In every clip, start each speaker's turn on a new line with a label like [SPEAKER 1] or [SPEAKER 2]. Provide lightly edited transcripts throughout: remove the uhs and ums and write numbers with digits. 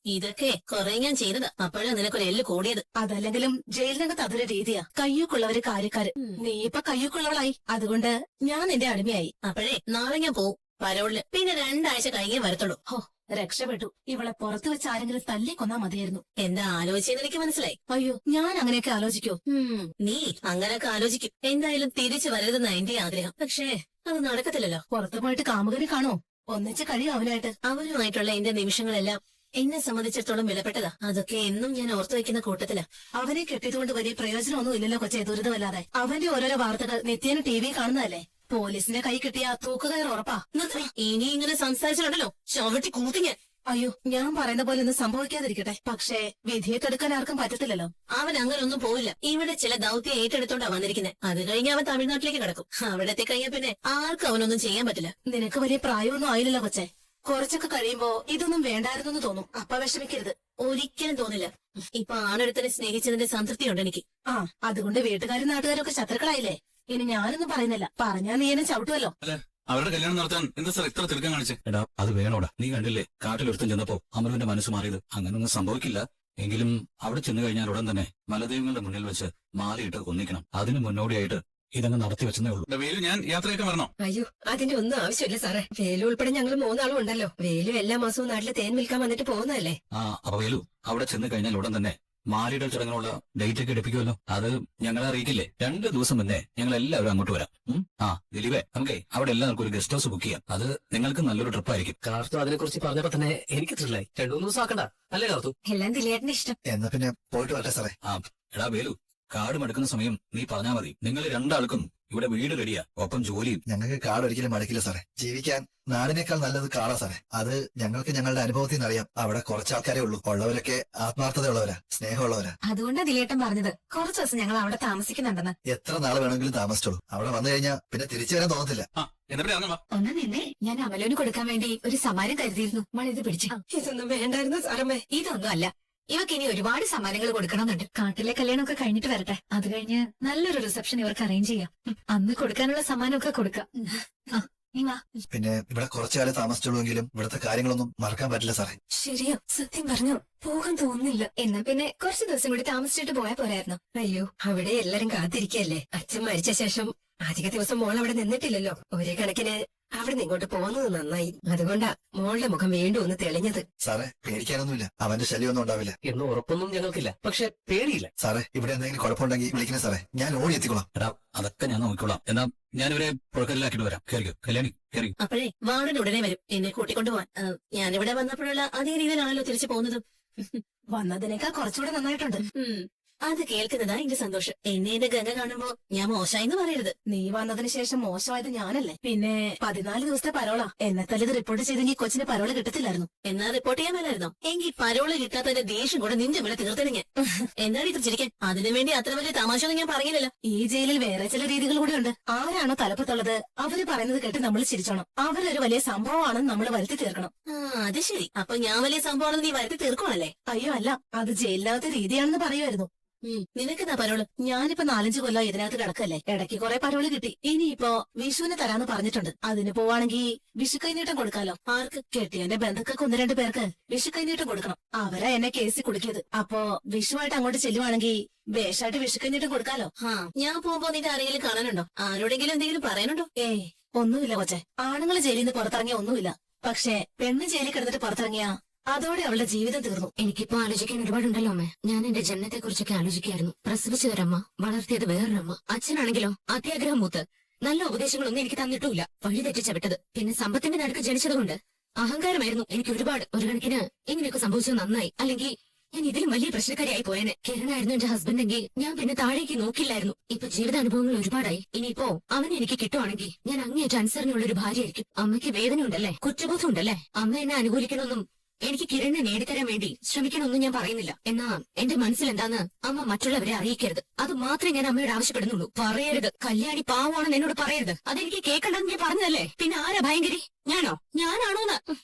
[SPEAKER 1] ഇതൊക്കെ കൊറേ ഞാൻ ചെയ്തതാ, അപ്പോഴാ നിനക്കൊരു എല്ല് കൂടിയത്.
[SPEAKER 2] അതല്ലെങ്കിലും ജയിലിനകത്ത് അതൊരു രീതിയാ. കയ്യൂക്കുള്ളവര് കാര്യക്കാര്. നീ ഇപ്പൊ കയ്യൂക്കുള്ളവളായി, അതുകൊണ്ട് ഞാൻ നിന്റെ അടിമയായി.
[SPEAKER 1] അപ്പോഴേ നാളെ ഞാൻ പോവും പരോളില്. പിന്നെ 2 ആഴ്ച കഴിഞ്ഞേ വരത്തുള്ളൂ.
[SPEAKER 2] ഹോ, രക്ഷപ്പെട്ടു. ഇവളെ പുറത്തു വെച്ച് ആരെങ്കിലും തല്ലി കൊന്നാ മതിയായിരുന്നു.
[SPEAKER 1] എന്താ ആലോചിച്ചെന്ന് എനിക്ക് മനസ്സിലായി.
[SPEAKER 2] അയ്യോ, ഞാൻ അങ്ങനെയൊക്കെ ആലോചിക്കോ?
[SPEAKER 1] നീ അങ്ങനെയൊക്കെ ആലോചിക്കും. എന്തായാലും തിരിച്ചു വരരുതെന്ന എന്റെ ആഗ്രഹം. പക്ഷേ അത് നടക്കത്തില്ലല്ലോ.
[SPEAKER 2] പുറത്തു പോയിട്ട് കാമുകനെ കാണോ? ഒന്നിച്ച് കഴിയും അവനായിട്ട്.
[SPEAKER 1] അവരുമായിട്ടുള്ള എന്റെ നിമിഷങ്ങളെല്ലാം എന്നെ സംബന്ധിച്ചിടത്തോളം വിലപ്പെട്ടതാ. അതൊക്കെ എന്നും ഞാൻ ഓർത്തു വെക്കുന്ന കൂട്ടത്തിലാ.
[SPEAKER 2] അവനെ കെട്ടിയതുകൊണ്ട് വലിയ പ്രയോജനമൊന്നും ഇല്ലല്ലോ കൊച്ചേ, ദുരിതമല്ലാതെ. അവന്റെ ഓരോരോ വാർത്തകൾ നിത്യേന ടിവി കാണുന്നതല്ലേ. പോലീസിന്റെ കൈ കിട്ടിയ തൂക്കുകയർ ഉറപ്പാ.
[SPEAKER 1] ഇനി ഇങ്ങനെ സംസാരിച്ചിട്ടുണ്ടല്ലോ ചവിട്ടി കൂട്ടി ഞാൻ.
[SPEAKER 2] അയ്യോ, ഞാൻ പറയുന്ന പോലെ ഒന്നും സംഭവിക്കാതിരിക്കട്ടെ. പക്ഷേ വിധിയെ തടുക്കാൻ ആർക്കും പറ്റത്തില്ലല്ലോ.
[SPEAKER 1] അവൻ അങ്ങനെ ഒന്നും പോവില്ല. ഇവിടെ ചില ദൗത്യം ഏറ്റെടുത്തോണ്ടാ വന്നിരിക്കുന്നത്. അത് കഴിഞ്ഞ് അവൻ തമിഴ്നാട്ടിലേക്ക് കിടക്കും. അവിടെ എത്തിക്കഴിഞ്ഞാൽ പിന്നെ ആർക്കും അവനൊന്നും ചെയ്യാൻ പറ്റില്ല.
[SPEAKER 2] നിനക്ക് വലിയ പ്രായമൊന്നും ആയില്ലല്ലോ കൊച്ചേ. കുറച്ചൊക്കെ കഴിയുമ്പോ ഇതൊന്നും വേണ്ടായിരുന്നു തോന്നും. അപ്പ വിഷമിക്കരുത്.
[SPEAKER 1] ഒരിക്കലും തോന്നില്ല. ഇപ്പൊ ആണൊരുത്തനെ സ്നേഹിച്ചതിന്റെ സംതൃപ്തിയുണ്ട് എനിക്ക്.
[SPEAKER 2] ആ, അതുകൊണ്ട് വീട്ടുകാരും നാട്ടുകാരും ഒക്കെ ശത്രുക്കളായില്ലേ. ഇനി ഞാനൊന്നും പറയുന്നില്ല. പറഞ്ഞാ നീ എന്നെ ചവിട്ടുമല്ലോ.
[SPEAKER 3] അവരുടെ കല്യാണം നടത്താൻ എന്താ സാർ ഇത്ര തിടുക്കം കാണിച്ചേ? എടാ, അത് വേണോടാ. നീ കണ്ടില്ലേ കാട്ടിലൊരുത്തം ചെന്നപ്പോ അമലുവിന്റെ മനസ്സ് മാറിയത്? അങ്ങനൊന്നും സംഭവിക്കില്ല. എങ്കിലും അവിടെ ചെന്നു കഴിഞ്ഞാൽ ഉടൻ തന്നെ മലദൈവങ്ങളുടെ മുന്നിൽ വെച്ച് മാലയിട്ട് കൊന്നിക്കണം. അതിന് മുന്നോടിയായിട്ട് ഇതങ്ങ് നടത്തി വെച്ചതേ ഉള്ളൂ. വേലു, ഞാൻ യാത്രയൊക്കെ വരണോ?
[SPEAKER 4] അയ്യോ, അതിന്റെ ഒന്നും ആവശ്യമില്ല സാറേ. വേലു ഉൾപ്പെടെ ഞങ്ങൾ 3 ആളും ഉണ്ടല്ലോ. വേലു എല്ലാ മാസവും നാട്ടില് തേൻ വിൽക്കാൻ വന്നിട്ട് പോകുന്നതല്ലേ.
[SPEAKER 3] അപ്പൊ വേലു അവിടെ ചെന്ന് കഴിഞ്ഞാൽ ഉടൻ തന്നെ മാലയുടെ ചടങ്ങിനുള്ള ഡേറ്റ് ഒക്കെ എടുപ്പിക്കുമല്ലോ. അത് ഞങ്ങളെ അറിയിക്കില്ലേ? 2 ദിവസം മുന്നേ ഞങ്ങൾ എല്ലാവരും അങ്ങോട്ട് വരാം. ദിലീപേ, നമുക്കേ അവിടെ എല്ലാവർക്കും ഒരു ഗസ്റ്റ് ഹൗസ് ബുക്ക് ചെയ്യാം. അത് നിങ്ങൾക്ക് നല്ലൊരു ട്രിപ്പ് ആയിരിക്കും.
[SPEAKER 5] കാർത്തു അതിനെ കുറിച്ച് പറഞ്ഞപ്പോ തന്നെ എനിക്ക് ത്രില്ലായി. 2-3 ദിവസം ആക്കണ്ട അല്ലേ കാർത്തു?
[SPEAKER 4] എല്ലാം ദിലേട്ടന്റെ ഇഷ്ടം.
[SPEAKER 6] എന്നാ പിന്നെ പോയിട്ട് വരട്ടെ സാറേ.
[SPEAKER 3] എടാ വേലു, കാർഡ് മടുക്കുന്ന സമയം നീ പറഞ്ഞാ മതി. നിങ്ങൾ 2 ആൾക്കും ഇവിടെ വീട് റെഡിയാ, ഒപ്പം ജോലിയും.
[SPEAKER 6] ഞങ്ങൾക്ക് കാട് ഒരിക്കലും മടുക്കില്ല സാറേ. ജീവിക്കാൻ നാടിനേക്കാൾ നല്ലത് കാടാ സാറേ. അത് ഞങ്ങൾക്ക് ഞങ്ങളുടെ അനുഭവത്തിൽ നിന്ന് അറിയാം. അവിടെ കുറച്ച് ആൾക്കാരേ ഉള്ളൂ. ഉള്ളവരൊക്കെ ആത്മാർത്ഥതയുള്ളവരാ, സ്നേഹമുള്ളവരാ.
[SPEAKER 4] അതുകൊണ്ടാ ദിലേട്ടൻ പറഞ്ഞത് കുറച്ച് ദിവസം ഞങ്ങൾ അവിടെ താമസിക്കുന്നുണ്ടെന്ന്.
[SPEAKER 6] എത്ര നാൾ വേണമെങ്കിലും താമസിച്ചോളൂ. അവിടെ വന്നു കഴിഞ്ഞാൽ പിന്നെ തിരിച്ചു വരാൻ തോന്നത്തില്ല.
[SPEAKER 4] ഒന്ന് നിന്നെ, ഞാൻ അമലോന് കൊടുക്കാൻ വേണ്ടി ഒരു സമ്മാനം കരുതിയിരുന്നു. മഴ പിടിച്ചു. ഇതൊന്നും വേണ്ടായിരുന്നു സാറമ്മേ. ഇതൊന്നും അല്ല, ഇവക്ക് ഇനി ഒരുപാട് സമ്മാനങ്ങൾ കൊടുക്കണമെന്നുണ്ട്. കാട്ടിലെ കല്യാണമൊക്കെ കഴിഞ്ഞിട്ട് വരട്ടെ. അത് കഴിഞ്ഞ് നല്ലൊരു റിസപ്ഷൻ ഇവർക്ക് അറേഞ്ച് ചെയ്യാം. അന്ന് കൊടുക്കാനുള്ള സമ്മാനമൊക്കെ കൊടുക്കാം.
[SPEAKER 6] പിന്നെ ഇവിടെ കുറച്ചുകാലം താമസിച്ചുള്ളൂവെങ്കിലും ഇവിടുത്തെ കാര്യങ്ങളൊന്നും മറക്കാൻ പറ്റില്ല സാറേ.
[SPEAKER 4] ശരിയോ? സത്യം പറഞ്ഞു പോകാൻ തോന്നുന്നില്ല. എന്നാ പിന്നെ കുറച്ച് ദിവസം കൂടി താമസിച്ചിട്ട് പോയാൽ പോരായിരുന്നു. അയ്യോ, അവിടെ എല്ലാരും കാത്തിരിക്കല്ലേ. അച്ഛൻ മരിച്ച ശേഷം അധിക ദിവസം മോൾ അവിടെ നിന്നിട്ടില്ലല്ലോ. ഒരേ കണക്കിന് അവിടെ നിന്ന് ഇങ്ങോട്ട് പോകുന്നത് നന്നായി. അതുകൊണ്ടാ മോളുടെ മുഖം വീണ്ടും ഒന്ന് തെളിഞ്ഞത്.
[SPEAKER 6] സാറേ, പേടിക്കാനൊന്നുമില്ല. അവന്റെ ശല്യമൊന്നും ഉണ്ടാവില്ല
[SPEAKER 5] എന്ന് ഉറപ്പൊന്നും ഞങ്ങൾക്കില്ല. പക്ഷെ പേടിയില്ല.
[SPEAKER 6] സാറേ, ഇവിടെ എന്തെങ്കിലും കുഴപ്പമുണ്ടെങ്കിൽ വിളിക്കണേ സാറേ. ഞാൻ ഓടി എത്തിക്കോളാം.
[SPEAKER 3] എടാ, അതൊക്കെ ഞാൻ നോക്കിക്കോളാം. എന്നാ ഞാനിവരെ പുഴക്കല്ലാക്കിട്ട് വരാം. കയറിക്കോ കല്യാണി, കയറി.
[SPEAKER 1] അപ്പോഴേ വാർഡൻ ഉടനെ വരും എന്നെ കൂട്ടിക്കൊണ്ടുപോവാൻ. ഞാനിവിടെ വന്നപ്പോഴുള്ള അതേ രീതിയിലാണല്ലോ തിരിച്ചു പോകുന്നത്.
[SPEAKER 2] വന്നതിനേക്കാൾ കുറച്ചുകൂടെ നന്നായിട്ടുണ്ട്.
[SPEAKER 1] അത് കേൾക്കുന്നതാ എന്റെ സന്തോഷം. എന്നെ ഗംഗ കാണുമ്പോ ഞാൻ മോശമായിന്ന് പറയരുത്.
[SPEAKER 2] നീ വന്നതിന് ശേഷം മോശമായത് ഞാനല്ലേ. പിന്നെ 14 ദിവസത്തെ പരോളാ. എന്നെ തല്ലിത് റിപ്പോർട്ട് ചെയ്തെങ്കിൽ കൊച്ചിന് പരോള് കിട്ടത്തില്ലായിരുന്നു.
[SPEAKER 1] എന്നാ റിപ്പോർട്ട് ചെയ്യാൻ മേലായിരുന്നോ? എങ്കിൽ പരോള് കിട്ടാത്തതിന്റെ ദേഷ്യം കൂടെ നിന്റെ മേലെ തീർത്തന്നെ ഞാൻ. എന്താണ് ഇത് ചിരിക്കാൻ? അതിനുവേണ്ടി അത്ര വലിയ തമാശയൊന്നും ഞാൻ പറഞ്ഞില്ലല്ലോ.
[SPEAKER 2] ഈ ജയിലിൽ വേറെ ചില രീതികൾ കൂടെ ഉണ്ട്. ആരാണോ തലപ്പത്തുള്ളത് അവര് പറയുന്നത് കേട്ട് നമ്മൾ ചിരിച്ചോണം. അവരൊരു വലിയ സംഭവമാണെന്ന് നമ്മൾ വരുത്തി തീർക്കണം.
[SPEAKER 1] അത് ശരി. അപ്പൊ ഞാൻ വലിയ സംഭവമാണെന്ന് നീ വരുത്തി തീർക്കുവാണല്ലേ?
[SPEAKER 2] അയ്യോ അല്ല, അത് ജയിലിനകത്തെ രീതിയാണെന്ന് പറയുമായിരുന്നു.
[SPEAKER 1] നിനക്കെന്താ പരോള്?
[SPEAKER 2] ഞാനിപ്പോ 4-5 കൊല്ലം ഇതിനകത്ത് കിടക്കല്ലേ. ഇടയ്ക്ക് കുറെ പരോള് കിട്ടി. ഇനിയിപ്പോ വിഷുവിന് തരാന്ന് പറഞ്ഞിട്ടുണ്ട്. അതിന് പോവാണെങ്കിൽ വിഷു കൈനീട്ടം കൊടുക്കാലോ. ആർക്ക്? കെട്ടിയന്റെ ബന്ധുക്കൾക്ക് 1-2 പേർക്ക് വിഷു കൈനീട്ടം കൊടുക്കണം. അവരാ എന്നെ കേസിൽ കുടുക്കിയത്. അപ്പോ വിഷുവായിട്ട് അങ്ങോട്ട് ചെല്ലുവാണെങ്കിൽ വേഷായിട്ട് വിഷു കൈനീട്ടം കൊടുക്കാലോ.
[SPEAKER 1] ഞാൻ പോകുമ്പോ നിന്റെ ആരെങ്കിലും കാണാനുണ്ടോ? ആരോടെങ്കിലും എന്തെങ്കിലും പറയാനുണ്ടോ?
[SPEAKER 2] ഒന്നുമില്ല കൊച്ചെ. ആണുങ്ങള് ജയിലിൽ നിന്ന് പുറത്തിറങ്ങിയ ഒന്നുമില്ല. പക്ഷെ പെണ്ണ് ജയിലിൽ കിടന്നിട്ട് പുറത്തിറങ്ങിയ അതോടെ അവളുടെ ജീവിതം തീർന്നു.
[SPEAKER 4] എനിക്കിപ്പോ ആലോചിക്കാൻ ഒരുപാടുണ്ടല്ലോ അമ്മ. ഞാൻ എന്റെ ജനനത്തെ കുറിച്ചൊക്കെ ആലോചിക്കായിരുന്നു. പ്രസവിച്ചതൊരമ്മ, വളർത്തിയത് വേറൊരമ്മ. അച്ഛനാണെങ്കിലോ അത്യാഗ്രഹം മൂത്ത് നല്ല ഉപദേശങ്ങളൊന്നും എനിക്ക് തന്നിട്ടുമില്ല. വഴി തെറ്റിച്ച വിട്ടത്. പിന്നെ സമ്പത്തിന്റെ നടുക്ക് ജനിച്ചതുകൊണ്ട് അഹങ്കാരമായിരുന്നു എനിക്ക് ഒരുപാട്. ഒരു കണക്കിന് ഇങ്ങനെയൊക്കെ സംഭവിച്ചത് നന്നായി. അല്ലെങ്കിൽ ഞാൻ ഇതിലും വലിയ പ്രശ്നക്കാരിയായി പോയേനെ. കിരണായിരുന്നു എന്റെ ഹസ്ബൻഡ് എങ്കിൽ ഞാൻ പിന്നെ താഴേക്ക് നോക്കില്ലായിരുന്നു. ഇപ്പൊ ജീവിതാനുഭവങ്ങൾ ഒരുപാടായി. ഇനിയിപ്പോ അവനെ എനിക്ക് കിട്ടുവാണെങ്കിൽ ഞാൻ അങ്ങേയറ്റ അനുസരണയുള്ള ഒരു ഭാര്യയായിരിക്കും. അമ്മയ്ക്ക് വേദന ഉണ്ടല്ലേ, കുറ്റബോധം ഉണ്ടല്ലേ. അമ്മ എന്നെ അനുകൂലിക്കണമെന്നും എനിക്ക് കിരണിനെ നേടിത്തരാൻ വേണ്ടി ശ്രമിക്കണമെന്നും ഞാൻ പറയുന്നില്ല. എന്നാ എന്റെ മനസ്സിൽ എന്താന്ന് അമ്മ മറ്റുള്ളവരെ അറിയിക്കരുത്. അത് മാത്രമേ ഞാൻ അമ്മയോട് ആവശ്യപ്പെടുന്നുള്ളൂ. പറയരുത് കല്യാണി പാവമാണെന്ന് എന്നോട് പറയരുത്. അതെനിക്ക് കേൾക്കണ്ടെന്ന് ഞാൻ പറഞ്ഞതല്ലേ. പിന്നെ ആരാ ഭയങ്കരി? ഞാനോ? ഞാനാണോന്ന്?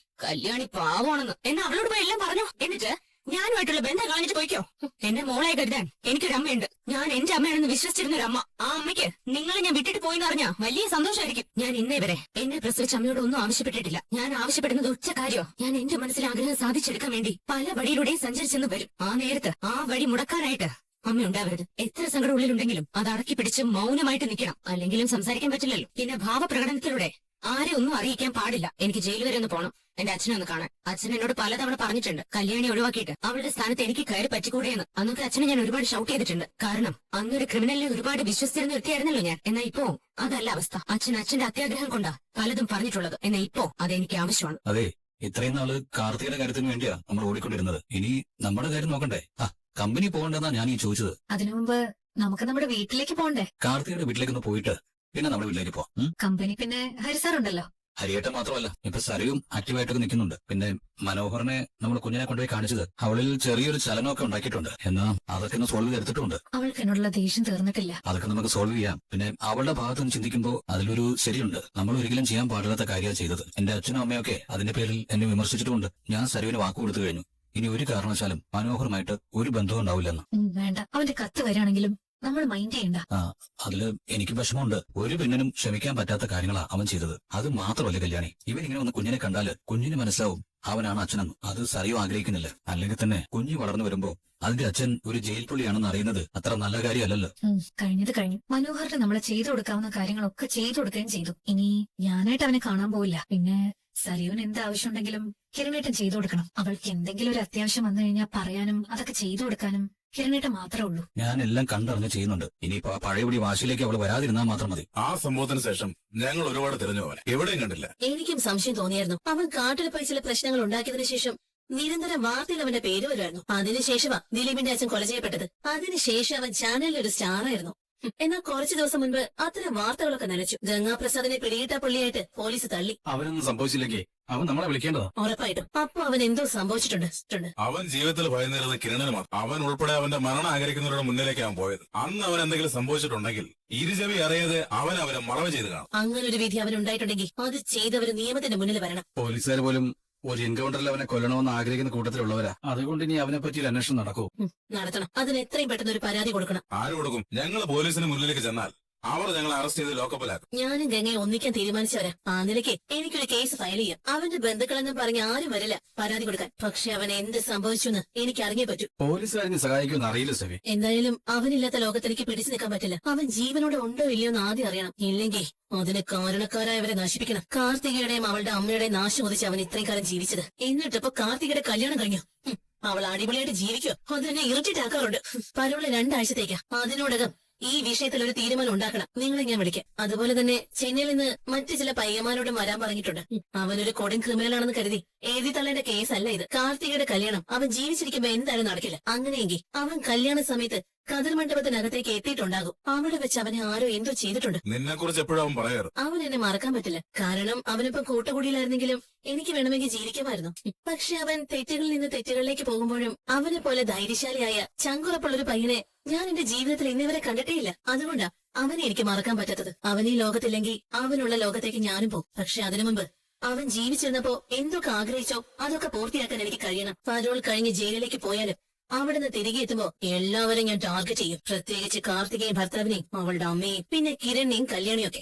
[SPEAKER 4] കല്യാണി പാവമാണെന്ന് എന്നാ അവളോട് പോയി എല്ലാം പറഞ്ഞോ. എന്നിട്ട് ഞാനുമായിട്ടുള്ള ബന്ധം കളഞ്ഞിട്ട് പോയിക്കോ. എന്നെ മോളെ കരുതാൻ എനിക്കൊരമ്മയുണ്ട്. ഞാൻ എന്റെ അമ്മയാണെന്ന് വിശ്വസിച്ചിരുന്ന ഒരു അമ്മ. ആ അമ്മയ്ക്ക് നിങ്ങളെ ഞാൻ വിട്ടിട്ട് പോയിന്ന് അറിഞ്ഞാ വലിയ സന്തോഷമായിരിക്കും. ഞാൻ ഇന്നേ വരെ എന്നെ പ്രസവിച്ച അമ്മയോട് ഒന്നും ആവശ്യപ്പെട്ടിട്ടില്ല. ഞാൻ ആവശ്യപ്പെടുന്നത് ഒറ്റ കാര്യോ, ഞാൻ എന്റെ മനസ്സിലെ ആഗ്രഹം സാധിച്ചെടുക്കാൻ വേണ്ടി പല വഴിയിലൂടെയും സഞ്ചരിച്ചെന്ന് വരും. ആ നേരത്ത് ആ വഴി മുടക്കാനായിട്ട് അമ്മ ഉണ്ടാവരുത്. എത്ര സങ്കടം ഉള്ളിലുണ്ടെങ്കിലും അത് അടക്കി പിടിച്ച് മൗനമായിട്ട് നിൽക്കണം. അല്ലെങ്കിലും സംസാരിക്കാൻ പറ്റില്ലല്ലോ. പിന്നെ ഭാവപ്രകടനത്തിലൂടെ ആരെ ഒന്നും അറിയിക്കാൻ പാടില്ല. എനിക്ക് ജയിൽ വരെ ഒന്ന് പോണം, എന്റെ അച്ഛനെ ഒന്ന് കാണാൻ. അച്ഛൻ എന്നോട് പലതവണ പറഞ്ഞിട്ടുണ്ട് കല്യാണി ഒഴിവാക്കിയിട്ട് അവളുടെ സ്ഥാനത്ത് എനിക്ക് കയറി പറ്റിക്കൂടെയെന്ന്. അന്നൊക്കെ അച്ഛനെ ഞാൻ ഒരുപാട് ഷൗട്ട് ചെയ്തിട്ടുണ്ട്. കാരണം അന്നൊരു ക്രിമിനലിനെ ഒരുപാട് വിശ്വസിച്ചിരുന്ന വ്യക്തിയായിരുന്നല്ലോ ഞാൻ. എന്നാ ഇപ്പോ അതല്ല അവസ്ഥ. അച്ഛന്റെ അത്യാഗ്രഹം കൊണ്ടാ പലതും പറഞ്ഞിട്ടുള്ളത്. എന്നാ ഇപ്പോ അതെനിക്ക് ആവശ്യമാണ്.
[SPEAKER 3] അതെ, ഇത്രയും നാള് കാർത്തികയുടെ കാര്യത്തിന് വേണ്ടിയാ നമ്മൾ ഓടിക്കൊണ്ടിരുന്നത്. ഇനി നമ്മുടെ കാര്യം നോക്കണ്ടേ? കമ്പനി പോകണ്ടെന്നാ ഞാൻ ഈ ചോദിച്ചത്.
[SPEAKER 2] അതിനു മുമ്പ് നമുക്ക് നമ്മുടെ വീട്ടിലേക്ക് പോണ്ടേ?
[SPEAKER 3] കാർത്തികയുടെ വീട്ടിലേക്കൊന്ന് പോയിട്ട് പിന്നെ നമ്മുടെ വീട്ടിലേക്ക് പോവാം.
[SPEAKER 2] കമ്പനി പിന്നെ ഹരിസാറുണ്ടല്ലോ.
[SPEAKER 3] ഹരിയേട്ടൻ മാത്രമല്ല, ഇപ്പൊ സരയും ആക്റ്റീവായിട്ടൊക്കെ നിൽക്കുന്നുണ്ട്. പിന്നെ മനോഹറിനെ നമ്മൾ കുഞ്ഞിനെ കൊണ്ടുപോയി കാണിച്ചത് അവളിൽ ചെറിയൊരു ചലനമൊക്കെ ഉണ്ടാക്കിയിട്ടുണ്ട്. എന്നാ അതൊക്കെ ഒന്ന് സോൾവ് ചെയ്തെടുത്തിട്ടുണ്ട്.
[SPEAKER 2] അവൾക്ക് എന്നോടുള്ള ദേഷ്യം തീർന്നിട്ടില്ല.
[SPEAKER 3] അതൊക്കെ നമുക്ക് സോൾവ് ചെയ്യാം. പിന്നെ അവളുടെ ഭാഗത്ത് നിന്ന് ചിന്തിക്കുമ്പോൾ അതിലൊരു ശരിയുണ്ട്. നമ്മൾ ഒരിക്കലും ചെയ്യാൻ പാടില്ലാത്ത കാര്യമാണ് ചെയ്തത്. എന്റെ അച്ഛനും അമ്മയൊക്കെ അതിന്റെ പേരിൽ എന്നെ വിമർശിച്ചിട്ടുമുണ്ട്. ഞാൻ സരുവിന് വാക്ക് കൊടുത്തു കഴിഞ്ഞു. ഇനി ഒരു കാരണവശാലും മനോഹറുമായിട്ട് ഒരു ബന്ധവും ഉണ്ടാവില്ലെന്ന്.
[SPEAKER 2] വേണ്ട, അവന്റെ കത്ത് വരാണെങ്കിലും നമ്മൾ മൈൻഡ് ചെയ്യണ്ട.
[SPEAKER 3] അതില് എനിക്ക് വിഷമമുണ്ട്. ഒരു പെണ്ണിനും ക്ഷമിക്കാൻ പറ്റാത്ത കാര്യങ്ങളാ അവൻ ചെയ്തത്. അത് മാത്രമല്ല കല്യാണി, ഇവൻ ഇങ്ങനെ ഒന്ന് കുഞ്ഞിനെ കണ്ടാല് കുഞ്ഞിന് മനസ്സിലാവും അവനാണ് അച്ഛനെന്ന്. അത് സറിയോ ആഗ്രഹിക്കുന്നില്ല. അല്ലെങ്കിൽ തന്നെ കുഞ്ഞ് വളർന്നു വരുമ്പോ അതിന്റെ അച്ഛൻ ഒരു ജയിൽ പുള്ളിയാണെന്ന് അറിയുന്നത് അത്ര നല്ല കാര്യമല്ലല്ലോ.
[SPEAKER 2] കഴിഞ്ഞത് കഴിഞ്ഞു. മനോഹറിന് നമ്മൾ ചെയ്തു കൊടുക്കാവുന്ന കാര്യങ്ങളൊക്കെ ചെയ്തു കൊടുക്കുകയും ചെയ്തു. ഇനി ഞാനായിട്ട് അവനെ കാണാൻ പോവില്ല. പിന്നെ സരിയോന് എന്ത് ആവശ്യമുണ്ടെങ്കിലും കിരണേട്ടൻ ചെയ്തു കൊടുക്കണം. അവൾക്ക് എന്തെങ്കിലും ഒരു അത്യാവശ്യം വന്നു കഴിഞ്ഞാൽ പറയാനും അതൊക്കെ ചെയ്തു കൊടുക്കാനും കിരണേട്ടൻ മാത്രമേ ഉള്ളൂ.
[SPEAKER 3] ഞാൻ എല്ലാം കണ്ടറിഞ്ഞ് ചെയ്യുന്നുണ്ട്. ഇനിയിപ്പോ പഴയപടി വാശിയിലേക്ക് അവൾ വരാതിരുന്നാൽ മാത്രം മതി.
[SPEAKER 7] ആ സംഭവത്തിന് ശേഷം ഞങ്ങൾ ഒരുപാട് തിരഞ്ഞു അവനെ എവിടെയും കണ്ടില്ല.
[SPEAKER 1] എനിക്കും സംശയം തോന്നിയായിരുന്നു. അവൻ കാട്ടിൽ പോയി ചില പ്രശ്നങ്ങൾ ഉണ്ടാക്കിയതിനു ശേഷം നിരന്തരം വാർത്തയിൽ അവന്റെ പേര് വരുമായിരുന്നു. അതിനുശേഷമാ ദിലീപിന്റെ അച്ഛൻ കൊല ചെയ്യപ്പെട്ടത്. അതിനുശേഷം അവൻ ചാനലിൽ ഒരു സ്റ്റാറായിരുന്നു. എന്നാൽ കുറച്ചു ദിവസം മുൻപ് അത്തരം വാർത്തകളൊക്കെ നനച്ചു. ഗംഗാപ്രസാദിനെ പിടികിട്ട പുള്ളിയായിട്ട് പോലീസ് തള്ളി.
[SPEAKER 3] അവനൊന്നും സംഭവിച്ചില്ലെങ്കിൽ അവൻ നമ്മളെ വിളിക്കേണ്ടതാ.
[SPEAKER 1] ഉറപ്പായിട്ടും. അപ്പൊ അവൻ എന്തോ സംഭവിച്ചിട്ടുണ്ട്.
[SPEAKER 7] അവൻ ജീവിതത്തിൽ ഭയന്നിരുന്ന കിരണന് മാത്രം. അവൻ ഉൾപ്പെടെ അവന്റെ മരണം ആഗ്രഹിക്കുന്നവരുടെ മുന്നിലേക്ക് അവൻ പോയത്. അന്ന് അവൻ എന്തെങ്കിലും സംഭവിച്ചിട്ടുണ്ടെങ്കിൽ ഇരുചവി അറിയാതെ അവനെ മറവ് ചെയ്ത് കാണും.
[SPEAKER 1] അങ്ങനെ ഒരു വിധി അവനുണ്ടായിട്ടുണ്ടെങ്കിൽ അത് ചെയ്തവര് നിയമത്തിന്റെ മുന്നിൽ വരണം.
[SPEAKER 3] പോലീസുകാർ പോലും ഒരു എൻകൗണ്ടറിൽ അവനെ കൊല്ലണമെന്ന് ആഗ്രഹിക്കുന്ന കൂട്ടത്തിലുള്ളവരാ. അതുകൊണ്ട് ഇനി അവനെ പറ്റി ഒരു അന്വേഷണം നടക്കൂ.
[SPEAKER 1] നടത്തണം. അതിന് എത്രയും പെട്ടെന്ന് ഒരു പരാതി കൊടുക്കണം.
[SPEAKER 7] ആര് കൊടുക്കും? ഞങ്ങൾ പോലീസിന് മുന്നിലേക്ക് ചെന്നാൽ അവർ ഞങ്ങളെ അറസ്റ്റ് ചെയ്ത് ലോക്കപ്പിലാക്കും.
[SPEAKER 1] ഞാനും ഗംഗയെ ഒന്നിക്കാൻ തീരുമാനിച്ചവരാ. ആ നിലയ്ക്ക് എനിക്കൊരു കേസ് ഫയൽ ചെയ്യാം. അവന്റെ ബന്ധുക്കളെന്നും പറഞ്ഞ് ആരും വരില്ല പരാതി കൊടുക്കാൻ. പക്ഷെ അവൻ എന്ത് സംഭവിച്ചെന്ന് എനിക്ക് അറിഞ്ഞേ പറ്റൂ.
[SPEAKER 3] പോലീസുകാരനെ സഹായിക്കുമെന്ന് അറിയില്ല സെവി.
[SPEAKER 1] എന്തായാലും അവനില്ലാത്ത ലോകത്ത് എനിക്ക് പിടിച്ചു നിൽക്കാൻ പറ്റില്ല. അവൻ ജീവനോടെ ഉണ്ടോ ഇല്ലയോ എന്ന് ആദ്യം അറിയണം. ഇല്ലെങ്കിൽ അതിന് കാരണക്കാരായവരെ നശിപ്പിക്കണം. കാർത്തികയുടെയും അവളുടെ അമ്മയുടെയും നാശം ഒതിച്ച് അവൻ ഇത്രയും കാലം ജീവിച്ചത്. എന്നിട്ടിപ്പോ കാർത്തികയുടെ കല്യാണം കഴിഞ്ഞു. അവൾ അടിപൊളിയായിട്ട് ജീവിക്കോ? അതെന്നെ ഇറിറ്റേറ്റ് ആക്കാറുണ്ട്. പരോള് 2 ആഴ്ചത്തേക്കാ. അതിനോടകം ഈ വിഷയത്തിൽ ഒരു തീരുമാനം ഉണ്ടാക്കണം. നിങ്ങളെ ഞാൻ വിളിക്കാം. അതുപോലെ തന്നെ ചെന്നൈയിൽ നിന്ന് മറ്റു ചില പയ്യന്മാരോടും വരാൻ പറഞ്ഞിട്ടുണ്ട്. അവനൊരു കൊടും ക്രിമിനലാണെന്ന് കരുതി എഴുതി തള്ളേണ്ട കേസല്ല ഇത്. കാർത്തികയുടെ കല്യാണം അവൻ ജീവിച്ചിരിക്കുമ്പോ എന്തായാലും നടക്കില്ല. അങ്ങനെയെങ്കിൽ അവൻ കല്യാണ സമയത്ത് കതിർ മണ്ഡപത്തിനകത്തേക്ക് എത്തിയിട്ടുണ്ടാകും. അവിടെ വെച്ച് അവനെ ആരോ എന്തോ ചെയ്തിട്ടുണ്ട്.
[SPEAKER 7] നിന്നെ കുറിച്ച് എപ്പോഴും അവൻ പറയാറ്.
[SPEAKER 1] അവൻ എന്നെ മറക്കാൻ പറ്റില്ല. കാരണം അവനിപ്പം കൂട്ടുകൂടിയിലായിരുന്നെങ്കിലും എനിക്ക് വേണമെങ്കിൽ ജീവിക്കുമായിരുന്നു. പക്ഷെ അവൻ തെറ്റുകളിൽ നിന്ന് തെറ്റുകളിലേക്ക് പോകുമ്പോഴും അവനെ പോലെ ധൈര്യശാലിയായ ചങ്കുറപ്പുള്ളൊരു പയ്യനെ ഞാൻ എന്റെ ജീവിതത്തിൽ ഇന്നേവരെ കണ്ടിട്ടേയില്ല. അതുകൊണ്ടാ അവനെ എനിക്ക് മറക്കാൻ പറ്റാത്തത്. അവൻ ഈ ലോകത്തില്ലെങ്കിൽ അവനുള്ള ലോകത്തേക്ക് ഞാനും പോകും. പക്ഷെ അതിനു മുമ്പ് അവൻ ജീവിച്ചിരുന്നപ്പോ എന്തൊക്കെ ആഗ്രഹിച്ചോ അതൊക്കെ പൂർത്തിയാക്കാൻ എനിക്ക് കഴിയണം. പരോൾ കഴിഞ്ഞ് ജയിലിലേക്ക് പോയാലും അവിടുന്ന് തിരികെ എത്തുമ്പോ എല്ലാവരും ഞാൻ ടാർഗറ്റ് ചെയ്യും. പ്രത്യേകിച്ച് കാർത്തികയും ഭർത്താവിനെയും അവളുടെ അമ്മയും പിന്നെ കിരണിനെയും കല്യാണിയൊക്കെ.